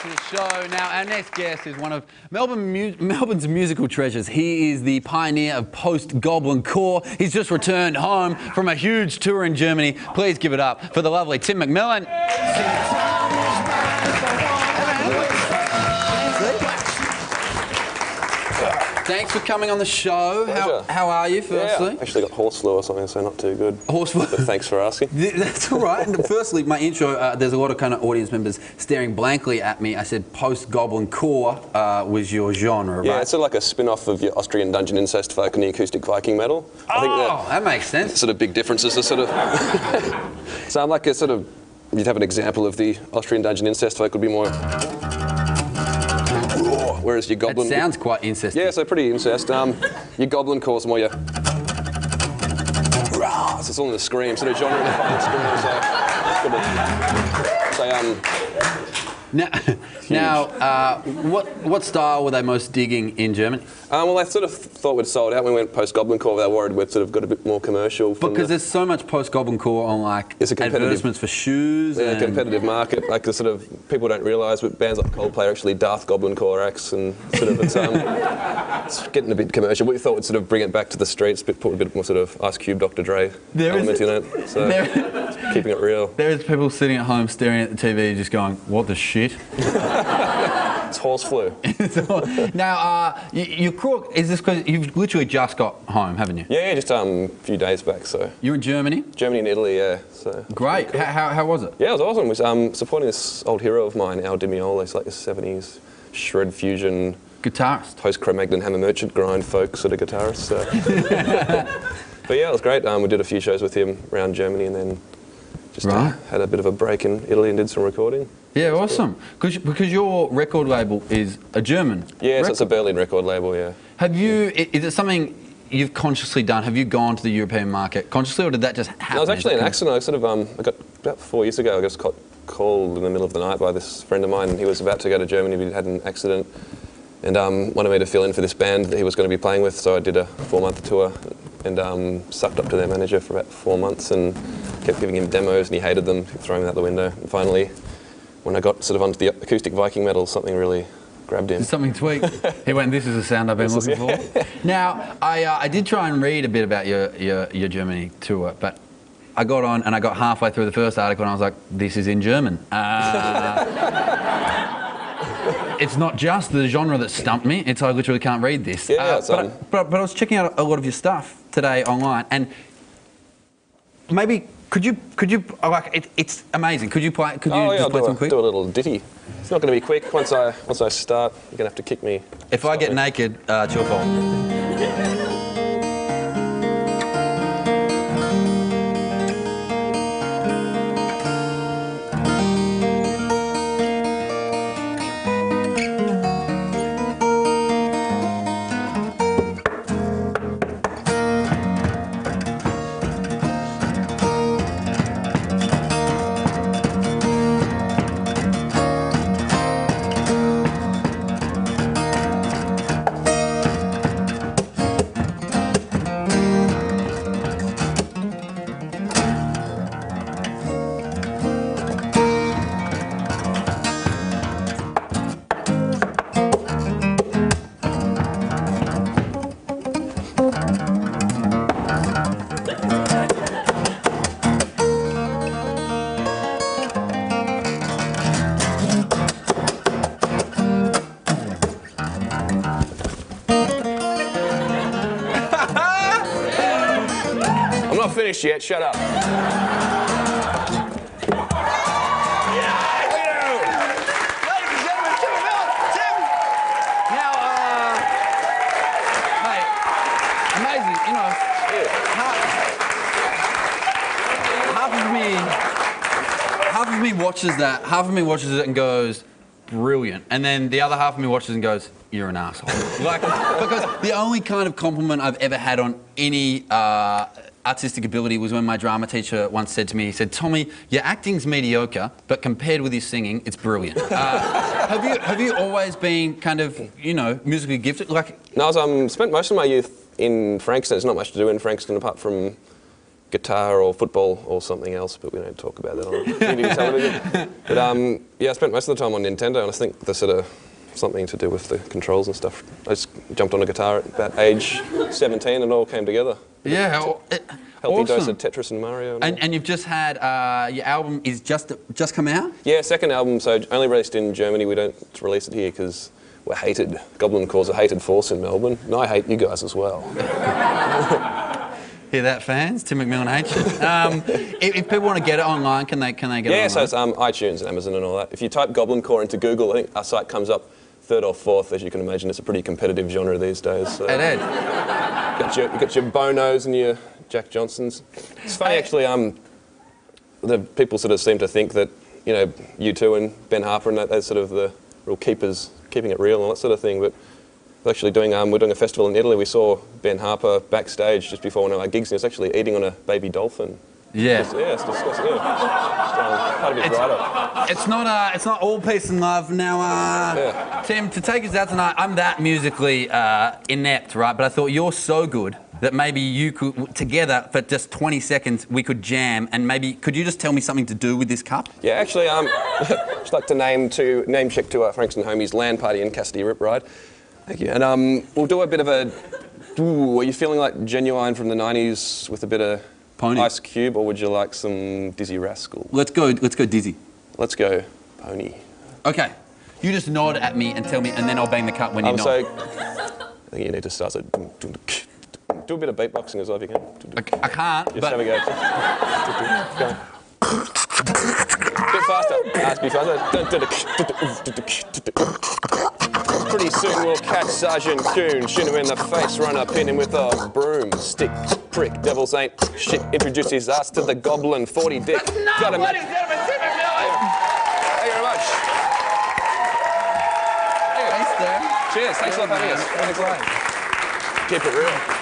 to the show. Now, our next guest is one of Melbourne's musical treasures. He is the pioneer of post-Goblin core. He's just returned home from a huge tour in Germany. Please give it up for the lovely Tim McMillan. Thanks for coming on the show. How are you, firstly? Yeah, I actually got horse flu or something, so not too good. Horse flu? But thanks for asking. That's all right. And firstly, my intro, there's a lot of kind of audience members staring blankly at me. I said post-Goblin core was your genre, right? Yeah, it's sort of like a spin-off of your Austrian dungeon incest folk and the acoustic Viking metal. I think that makes sense. Sort of big differences are sort of... So I'm like a sort of... You'd have an example of the Austrian dungeon incest folk would be more... Whereas your goblin... It sounds quite incest. Yeah, so pretty incest. Your goblin core's more your... So it's all in the scream, sort of genre in the scream, Now, what style were they most digging in Germany? Well, they sort of thought we'd sold out when we went post-Goblin core. They were worried we'd sort of got a bit more commercial. Because there's so much post-Goblin core on, like, advertisements for shoes. Yeah, and competitive market. Like, the sort of people don't realise, but bands like Coldplay are actually Darth Goblin core acts, and sort of it's getting a bit commercial. We thought we'd sort of bring it back to the streets, put a bit more sort of Ice Cube, Dr. Dre element in it. So keeping it real. There's people sitting at home staring at the TV, just going, "What the shit?" It's horse flu. Now, your crook, is this because you've literally just got home, haven't you? Yeah, just a few days back. So you're in Germany? Germany and Italy, yeah. So great. Cool. How was it? Yeah, it was awesome. It was supporting this old hero of mine, Al Di Meola. He's like a 70s shred fusion guitarist, post-Cro-Magnon hammer merchant grind folk sort of guitarist. So. But yeah, it was great. We did a few shows with him around Germany, and then just had a bit of a break in Italy and did some recording. Yeah, awesome. Because your record label is a German. Yeah, so it's a Berlin record label, yeah. Have you, is it something you've consciously done? Have you gone to the European market consciously, or did that just happen? No, it was actually an accident. I sort of, I got, about 4 years ago, I just got called in the middle of the night by this friend of mine. He was about to go to Germany, but he'd had an accident, and wanted me to fill in for this band that he was going to be playing with, so I did a 4-month tour and sucked up to their manager for about 4 months and kept giving him demos, and he hated them, throwing them out the window. And finally, when I got sort of onto the acoustic Viking metal, something really grabbed him. Something tweaked. He went, "This is the sound I've been looking for." Now, I did try and read a bit about your Germany tour, but I got on and I got halfway through the first article and I was like, "This is in German." It's not just the genre that stumped me, it's I literally can't read this. Yeah, but I was checking out a lot of your stuff today online, and maybe could you like it's amazing. Could you play just play some quick? Do a little ditty. It's not going to be quick. Once I start, you're going to have to kick me. If I get naked, it's your fault. I'm not finished yet, shut up. Half of me watches that, half of me watches it and goes, brilliant. And then the other half of me watches and goes, you're an asshole. Like, because the only kind of compliment I've ever had on any artistic ability was when my drama teacher once said to me, he said, "Tommy, your acting's mediocre, but compared with your singing, it's brilliant." Have you always been kind of, you know, musically gifted? Like, no, I spent most of my youth in Frankston. There's not much to do in Frankston apart from guitar or football or something else, but we don't talk about that on TV television. But yeah, I spent most of the time on Nintendo, and I think the sort of something to do with the controls and stuff. I just jumped on a guitar at about age 17 and it all came together. Yeah. Healthy dose awesome. of Tetris and Mario. And you've just had, your album is just come out? Yeah, second album, so only released in Germany. We don't release it here because we're hated. Goblin Core's a hated force in Melbourne. And I hate you guys as well. Hear that, fans? Tim McMillan hates you. If people want to get it online, can they get it online? Yeah, so it's iTunes and Amazon and all that. If you type Goblin Core into Google, I think our site comes up third or fourth. As you can imagine, it's a pretty competitive genre these days. So. It is. You got your Bonos and your Jack Johnsons. It's funny, actually, the people sort of seem to think that, you know, U2 and Ben Harper and they're sort of the real keepers, keeping it real and all that sort of thing, but we're actually doing, we're doing a festival in Italy. We saw Ben Harper backstage just before one of our gigs, and he was actually eating on a baby dolphin. Yeah. It's disgusting. Yeah. Part of his write-up. It's not all peace and love. Now, Tim, to take us out tonight, I'm that musically inept, right? But I thought you're so good that maybe you could, together for just 20 seconds, we could jam, and maybe, could you just tell me something to do with this cup? Yeah, actually, just like to name check to Franks and Homies LAN party in Cassidy Rip Ride. Thank you. And we'll do a bit of a, are you feeling like Genuine from the 90s with a bit of Pony. Ice Cube, or would you like some Dizzy Rascal? Let's go Dizzy. Let's go Pony. Okay. You just nod at me and tell me, and then I'll bang the cup when you nod. So, I think you need to start, so do a bit of beatboxing as well if you can. I can't, Just but... have a go. Go. A bit faster. Let's be faster. Pretty soon we'll catch Sergeant Coon, shoot him in the face, run up, hit him with a broom, stick, prick, devils ain't shit, introduce his ass to the goblin, 40 dick. That's not what he's doing, Tim McMillan! Thank you very much. Thanks, Dan. Cheers, thanks a lot for having us. Keep it real.